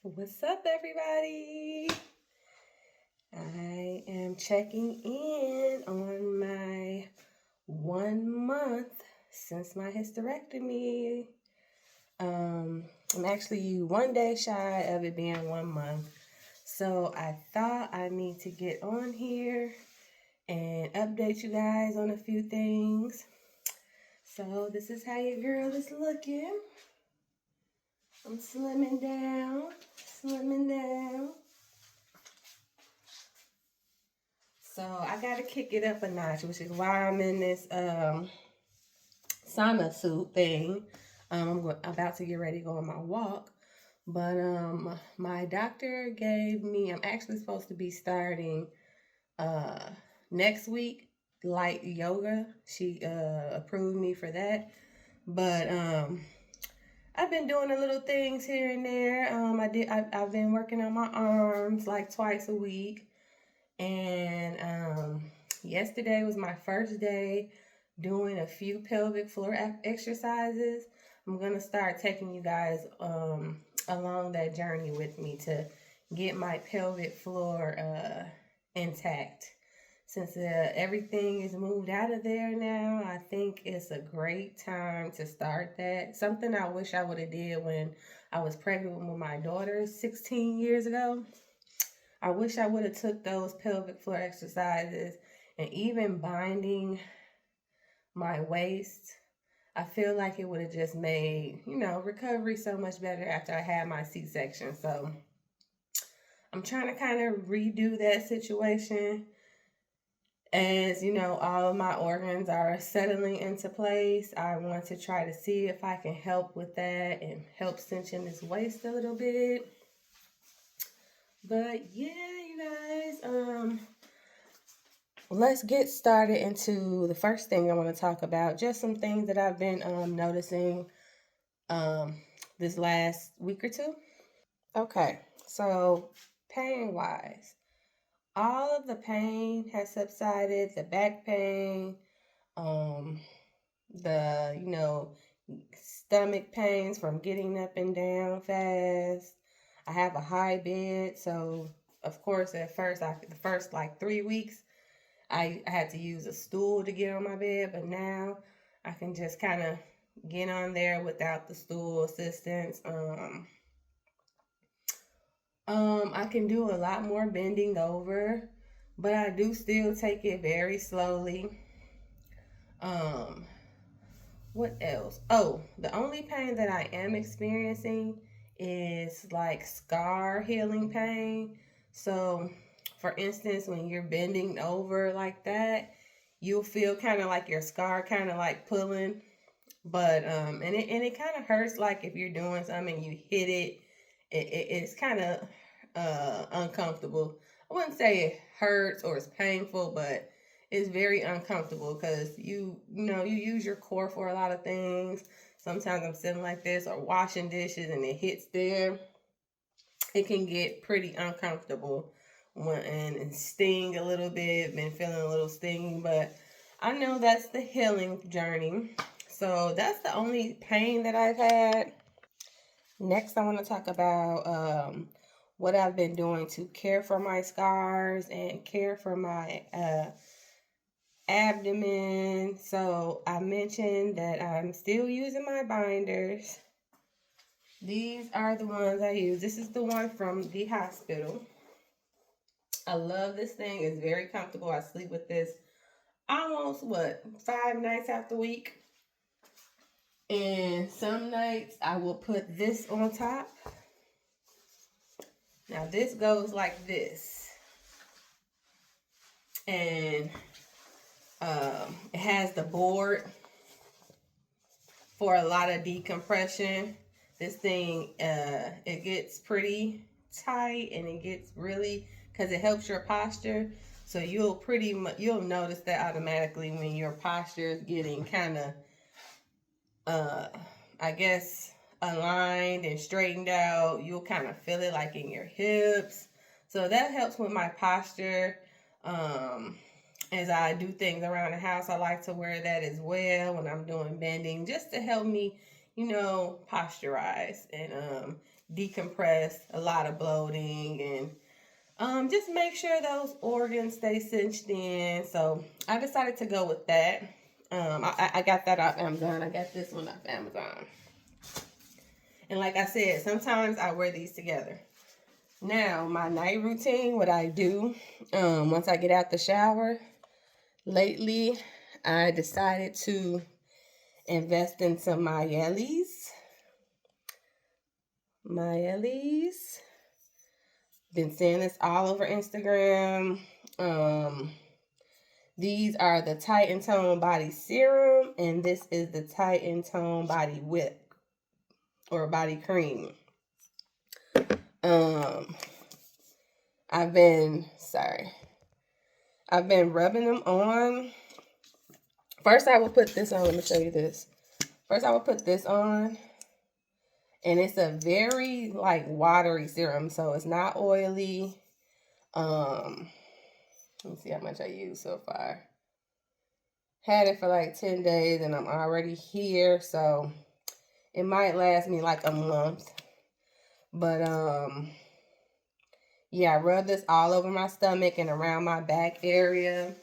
What's up, everybody? I am checking in on my 1 month since my hysterectomy. I'm actually 1 day shy of it being 1 month. So I thought I need to get on here and update you guys on a few things. So this is how your girl is looking. I'm slimming down. So I gotta kick it up a notch, which is why I'm in this sauna suit thing. I'm about to get ready to go on my walk. But my doctor gave me, I'm actually supposed to be starting uh next week light yoga. She approved me for that. But I've been doing a little things here and there. I've been working on my arms like twice a week. And yesterday was my first day doing a few pelvic floor exercises. I'm going to start taking you guys along that journey with me to get my pelvic floor intact. Since everything is moved out of there now, I think it's a great time to start that. Something I wish I would have did when I was pregnant with my daughter 16 years ago. I wish I would have took those pelvic floor exercises and even binding my waist. I feel like it would have just made, recovery so much better after I had my C-section. So I'm trying to kind of redo that situation as, all of my organs are settling into place. I want to try to see if I can help with that and help cinch in this waist a little bit. But yeah, you guys, let's get started into the first thing I want to talk about. Just some things that I've been noticing this last week or two. Okay, so pain wise, all of the pain has subsided. The back pain, um, the stomach pains from getting up and down fast. I have a high bed, so of course at first, the first like 3 weeks, I had to use a stool to get on my bed, but now I can just kind of get on there without the stool assistance. I can do a lot more bending over, but I do still take it very slowly. Um, what else? Oh, the only pain that I am experiencing is like scar healing pain. So, for instance, when you're bending over like that, you'll feel kind of like your scar kind of like pulling, but and it kind of hurts like if you're doing something and you hit it's kind of uncomfortable. I wouldn't say it hurts or it's painful, but it's very uncomfortable because you use your core for a lot of things. Sometimes I'm sitting like this or washing dishes and it hits there. It can get pretty uncomfortable and sting a little bit. Been feeling a little stinging, but I know that's the healing journey. So that's the only pain that I've had. Next, I want to talk about what I've been doing to care for my scars and care for my abdomen. So I mentioned that I'm still using my binders. These are the ones I use. This is the one from the hospital. I love this thing. It's very comfortable. I sleep with this almost 5 nights out the week. And some nights I will put this on top. Now this goes like this. And it has the board for a lot of decompression. This thing, it gets pretty tight and it gets really, because it helps your posture. So you'll notice that automatically when your posture is getting kind of, I guess, aligned and straightened out. You'll kind of feel it like in your hips. So that helps with my posture. As I do things around the house, I like to wear that as well when I'm doing bending, just to help me, posturize and decompress a lot of bloating and just make sure those organs stay cinched in. So I decided to go with that. I got that off Amazon. I got this one off Amazon. And like I said, sometimes I wear these together. Now, my night routine, what I do once I get out the shower, lately I decided to invest in some Miele's. Been seeing this all over Instagram. These are the Tight and Tone Body Serum, and this is the Tight and Tone Body Whip or Body Cream. I've been rubbing them on. First, I will put this on. Let me show you this. First, I will put this on, and it's a very like watery serum, so it's not oily. Let me see how much I used so far. Had it for like 10 days, and I'm already here, so it might last me like a month. But yeah, I rub this all over my stomach and around my back area.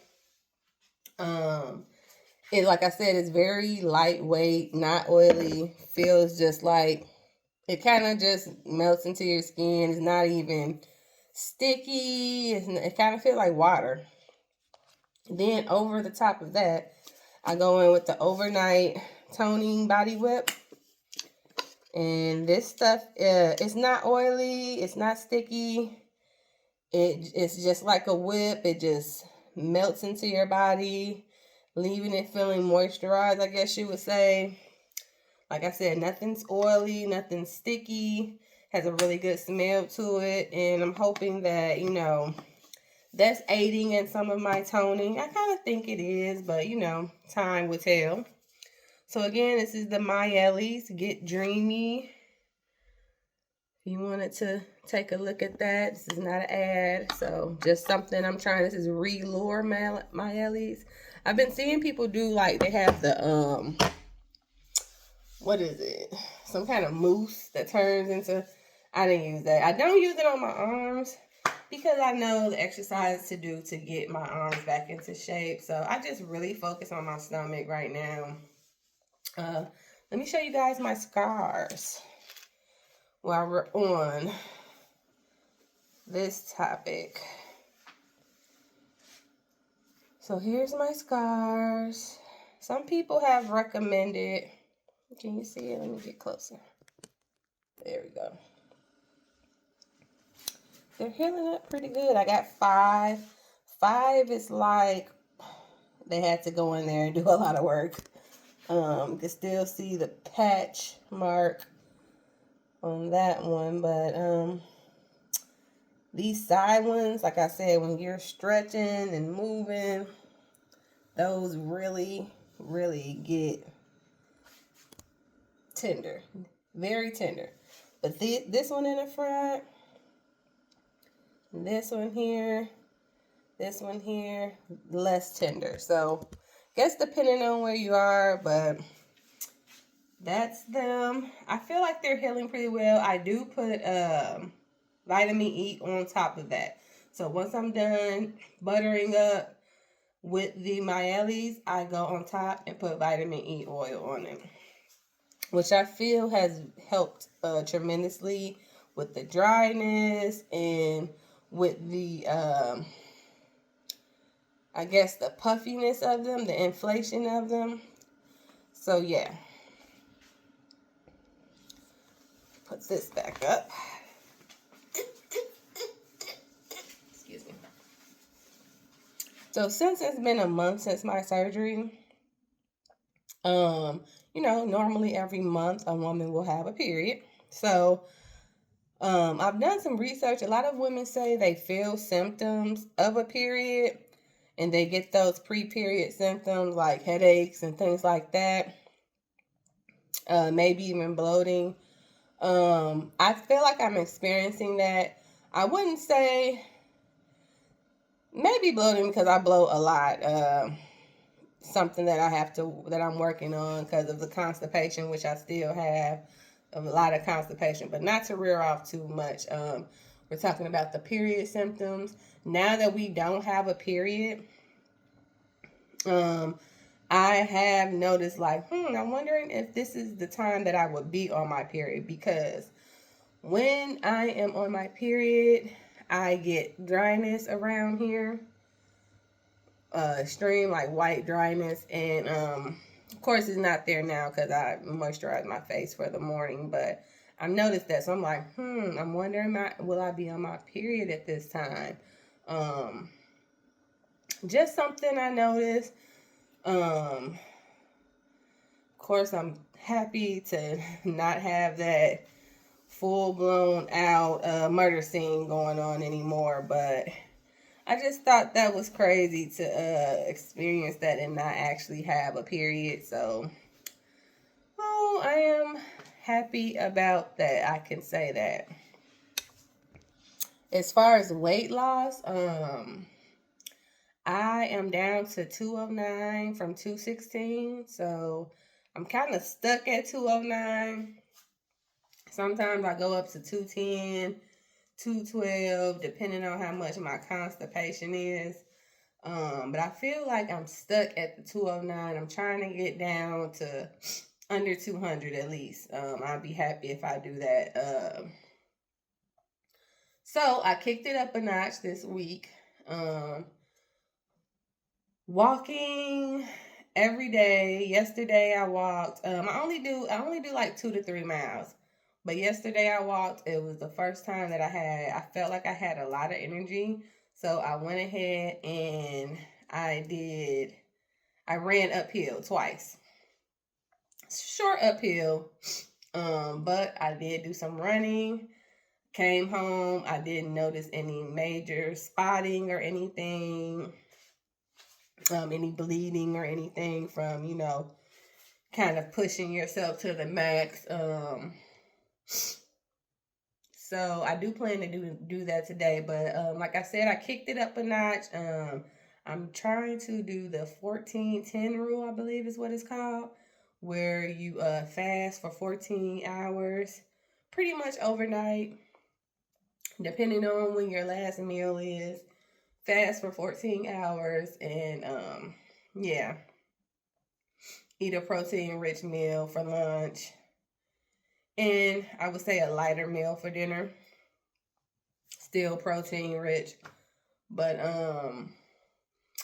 It, like I said, it's very lightweight, not oily. Feels just like it kind of just melts into your skin. It's not even sticky. It kind of feels like water. Then over the top of that, I go in with the overnight toning body whip. And this stuff, it's not oily. It's not sticky. It's just like a whip. It just melts into your body, leaving it feeling moisturized, I guess you would say. Like I said, nothing's oily, nothing's sticky. Has a really good smell to it. And I'm hoping that, you know, that's aiding in some of my toning. I kind of think it is, but, you know, time will tell. So, again, this is the Miele's Get Dreamy. If you wanted to take a look at that, this is not an ad. So, just something I'm trying. This is Relure Miele's. I've been seeing people do, like, they have the, what is it? Some kind of mousse that turns into, I didn't use that. I don't use it on my arms because I know the exercise to do to get my arms back into shape. So I just really focus on my stomach right now. Let me show you guys my scars while we're on this topic. So here's my scars. Some people have recommended, can you see it? Let me get closer. There we go. They're healing up pretty good. I got 5. 5 is like they had to go in there and do a lot of work. You can still see the patch mark on that one, but these side ones, like I said, when you're stretching and moving, those really, really get tender, very tender. But this one in the front, this one here, less tender. So, guess depending on where you are, but that's them. I feel like they're healing pretty well. I do put vitamin E on top of that. So once I'm done buttering up with the Miele's, I go on top and put vitamin E oil on it, which I feel has helped tremendously with the dryness and with the, I guess, the puffiness of them, the inflation of them. So, yeah. Put this back up. Excuse me. So, since it's been a month since my surgery, you know, normally every month a woman will have a period. So, I've done some research. A lot of women say they feel symptoms of a period and they get those pre-period symptoms like headaches and things like that. Maybe even bloating. I feel like I'm experiencing that. I wouldn't say maybe bloating because I bloat a lot. Something that I'm working on because of the constipation, which I still have. a lot of constipation, but not to rear off too much. We're talking about the period symptoms. Now that we don't have a period, I have noticed like, I'm wondering if this is the time that I would be on my period, because when I am on my period, I get dryness around here, extreme like white dryness, and of course it's not there now because I moisturize my face for the morning, but I've noticed that, so I'm like, I'm wondering, will I be on my period at this time? Um, just something I noticed. Of course, I'm happy to not have that full blown out murder scene going on anymore, but I just thought that was crazy to experience that and not actually have a period. So, oh, I am happy about that. I can say that. As far as weight loss, I am down to 209 from 216. So I'm kind of stuck at 209. Sometimes I go up to 210, 212, depending on how much my constipation is. But I feel like I'm stuck at the 209. I'm trying to get down to under 200 at least. I'd be happy if I do that. So I kicked it up a notch this week. Walking every day. Yesterday I walked. I only do like 2 to 3 miles. But yesterday I walked. It was the first time that I felt like I had a lot of energy. So I went ahead and I ran uphill twice. Short uphill. But I did do some running. Came home. I didn't notice any major spotting or anything. Any bleeding or anything from, kind of pushing yourself to the max. So I do plan to do that today, but like I said, I kicked it up a notch. I'm trying to do the 14-10 rule, I believe is what it's called, where you fast for 14 hours, pretty much overnight, depending on when your last meal is. Fast for 14 hours and yeah, eat a protein rich meal for lunch, and I would say a lighter meal for dinner, still protein rich. But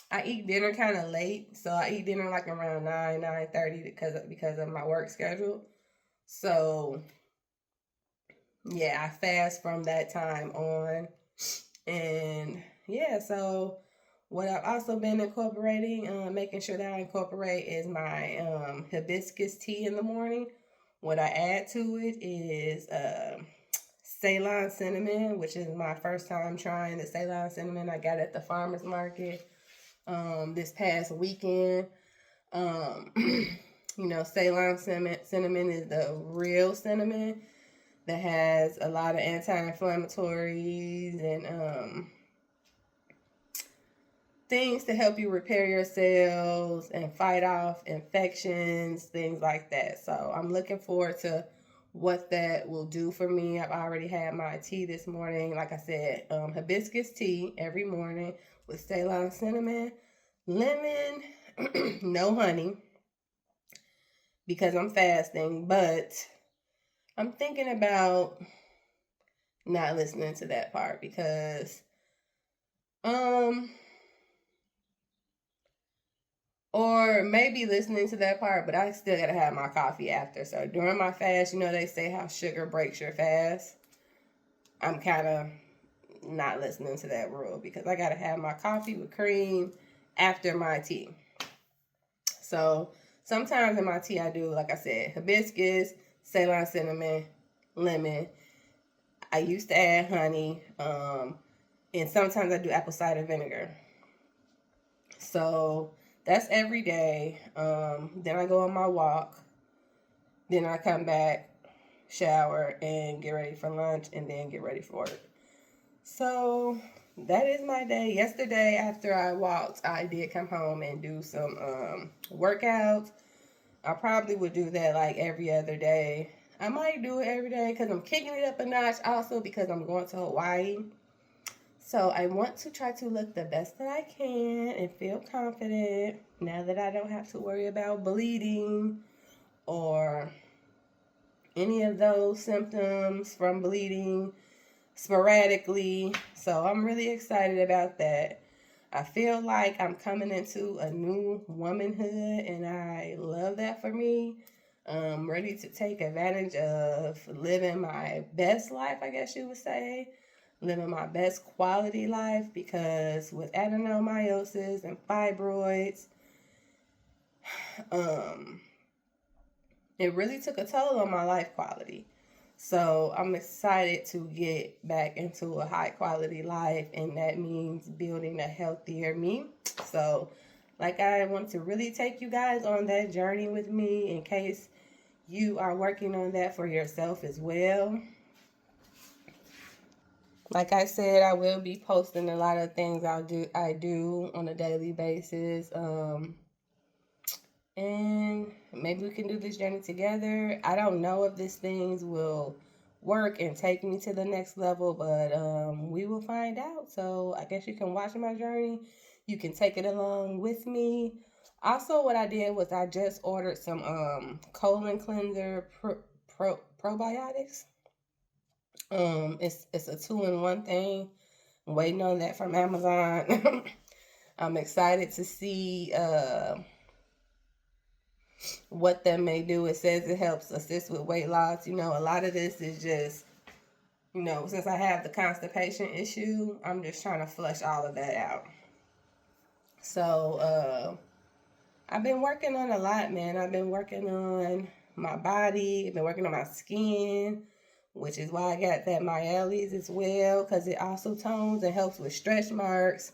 I eat dinner kind of late, so I eat dinner like around 9:30 because of my work schedule. So yeah, I fast from that time on. And yeah, so what I've also been incorporating, making sure that I incorporate, is my hibiscus tea in the morning. What I add to it is Ceylon cinnamon, which is my first time trying the Ceylon cinnamon I got at the farmer's market this past weekend. Ceylon cinnamon is the real cinnamon that has a lot of anti-inflammatories and things to help you repair your cells and fight off infections, things like that. So I'm looking forward to what that will do for me. I've already had my tea this morning. Like I said, hibiscus tea every morning with Ceylon cinnamon, lemon, no honey because I'm fasting, but I'm thinking about not listening to that part because or maybe listening to that part, but I still gotta have my coffee after. So during my fast, they say how sugar breaks your fast. I'm kind of not listening to that rule because I gotta have my coffee with cream after my tea. So sometimes in my tea I do, like I said, hibiscus, Ceylon cinnamon, lemon. I used to add honey, and sometimes I do apple cider vinegar. So that's every day. Then I go on my walk. Then I come back, shower, and get ready for lunch, and then get ready for work. So that is my day. Yesterday, after I walked, I did come home and do some workouts. I probably would do that like every other day. I might do it every day because I'm kicking it up a notch. Also because I'm going to Hawaii. So I want to try to look the best that I can and feel confident now that I don't have to worry about bleeding or any of those symptoms from bleeding sporadically. So I'm really excited about that. I feel like I'm coming into a new womanhood, and I love that for me. I'm ready to take advantage of living my best life, I guess you would say. Living my best quality life, because with adenomyosis and fibroids, um, it really took a toll on my life quality. So I'm excited to get back into a high quality life, and that means building a healthier me. So, like, I want to really take you guys on that journey with me in case you are working on that for yourself as well. Like I said, I will be posting a lot of things I do on a daily basis. And maybe we can do this journey together. I don't know if these things will work and take me to the next level, but we will find out. So I guess you can watch my journey. You can take it along with me. Also, what I did was I just ordered some colon cleanser probiotics. It's a 2-in-1 thing. I'm waiting on that from Amazon. I'm excited to see what that may do. It says it helps assist with weight loss. You know, a lot of this is just, since I have the constipation issue, I'm just trying to flush all of that out. So, I've been working on a lot, man. I've been working on my body. I've been working on my skin, which is why I got that Myellis as well, because it also tones and helps with stretch marks.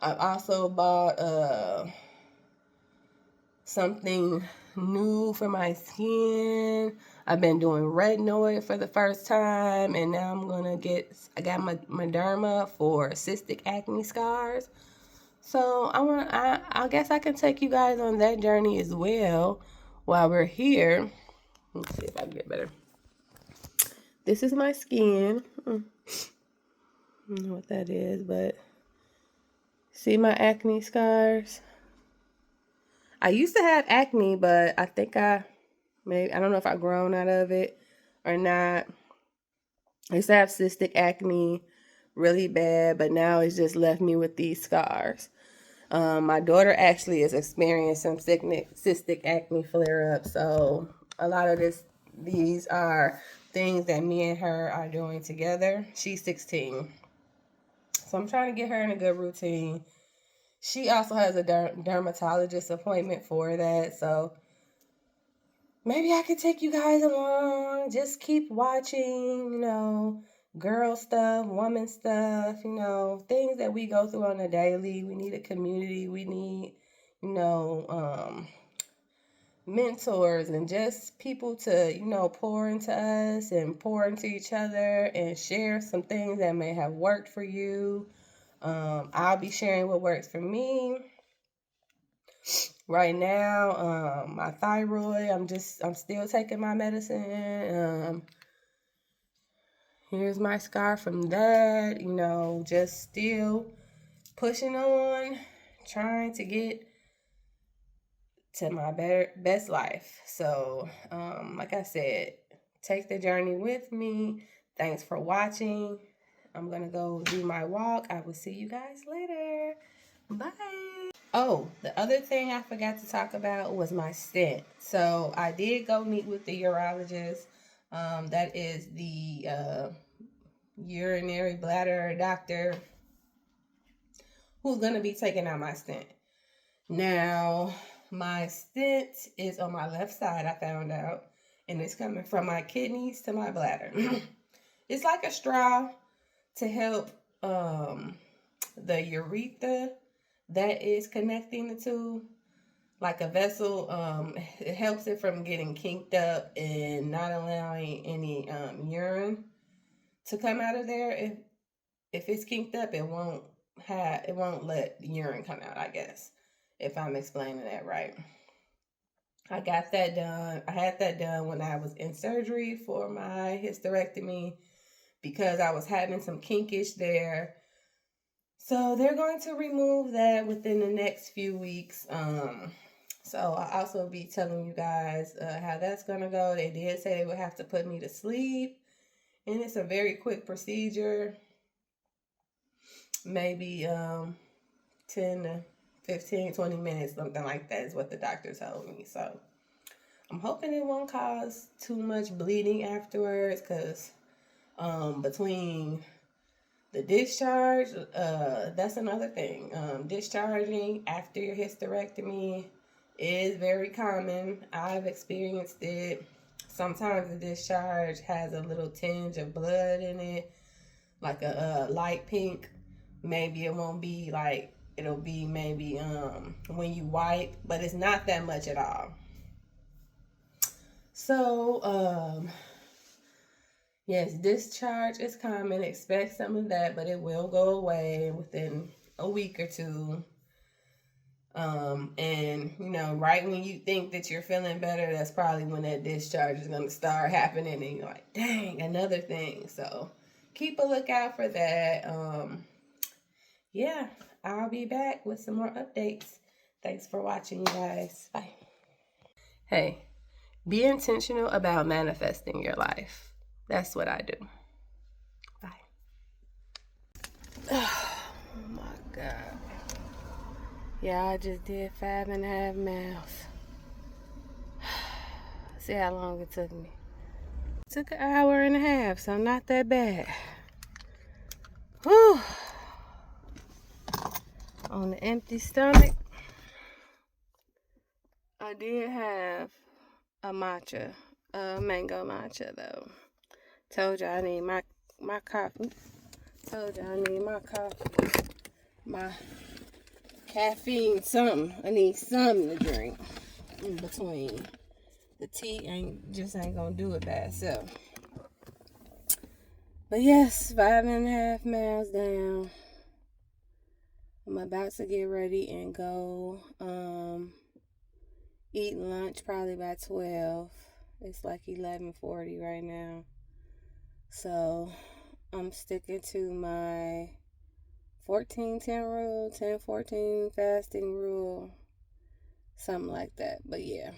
I've also bought something new for my skin. I've been doing retinoid for the first time, and now I got my derma for cystic acne scars. So I guess I can take you guys on that journey as well while we're here. Let's see if I can get better. This is my skin. I don't know what that is, but see my acne scars? I used to have acne, but I think I don't know if I've grown out of it or not. I used to have cystic acne really bad, but now it's just left me with these scars. My daughter actually is experiencing cystic acne flare-ups, so a lot of these are things that me and her are doing together. She's 16, so I'm trying to get her in a good routine. She also has a dermatologist appointment for that, so maybe I could take you guys along. Just keep watching, girl stuff, woman stuff, things that we go through on a daily. We need a community. We need, mentors and just people to, pour into us and pour into each other and share some things that may have worked for you. I'll be sharing what works for me. Right now, my thyroid, I'm still taking my medicine. Here's my scar from that, just still pushing on, trying to get to my best life. So, like I said, take the journey with me. Thanks for watching. I'm going to go do my walk. I will see you guys later. Bye. Oh, the other thing I forgot to talk about was my stent. So I did go meet with the urologist. That is the urinary bladder doctor who's going to be taking out my stent. Now, my stent is on my left side, I found out, and it's coming from my kidneys to my bladder. It's like a straw to help the urethra that is connecting the two, like a vessel. It helps it from getting kinked up and not allowing any urine to come out of there. If it's kinked up, it won't let urine come out, I guess, if I'm explaining that right. I got that done. I had that done when I was in surgery for my hysterectomy because I was having some kinkish there. So they're going to remove that within the next few weeks. So I'll also be telling you guys how that's gonna go. They did say they would have to put me to sleep, and it's a very quick procedure. Maybe 10 to 15, 20 minutes, something like that is what the doctor told me. So I'm hoping it won't cause too much bleeding afterwards, because between the discharge, that's another thing. Discharging after your hysterectomy is very common. I've experienced it. Sometimes the discharge has a little tinge of blood in it, like a light pink. Maybe it won't be like, it'll be maybe when you wipe, but it's not that much at all. So yes, discharge is common. Expect some of that, but it will go away within a week or two. And you know, right when you think that you're feeling better, that's probably when that discharge is gonna start happening, and you're like, dang, another thing. So keep a lookout for that. Yeah, I'll be back with some more updates. Thanks for watching, you guys. Bye. Hey, be intentional about manifesting your life. That's what I do. Bye. Oh my God. Yeah, I just did 5.5 miles. See how long it took me. It took an hour and a half, so not that bad. Whew. On the empty stomach, I did have a mango matcha though. Told you I need my coffee. Told you I need my coffee. My caffeine, something. I need something to drink in between. The tea ain't gonna do it by itself. But yes, 5.5 miles down. I'm about to get ready and go eat lunch probably by 12. It's like 11:40 right now. So I'm sticking to my 14-10 rule, 10-14 fasting rule, something like that. But yeah.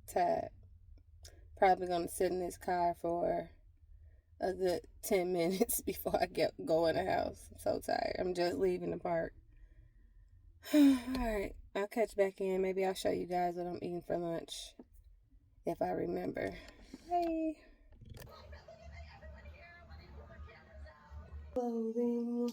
Tired. Probably gonna sit in this car for a good 10 minutes before I go in the house. I'm so tired. I'm just leaving the park. Alright, I'll catch back in. Maybe I'll show you guys what I'm eating for lunch if I remember. Bye. Clothing.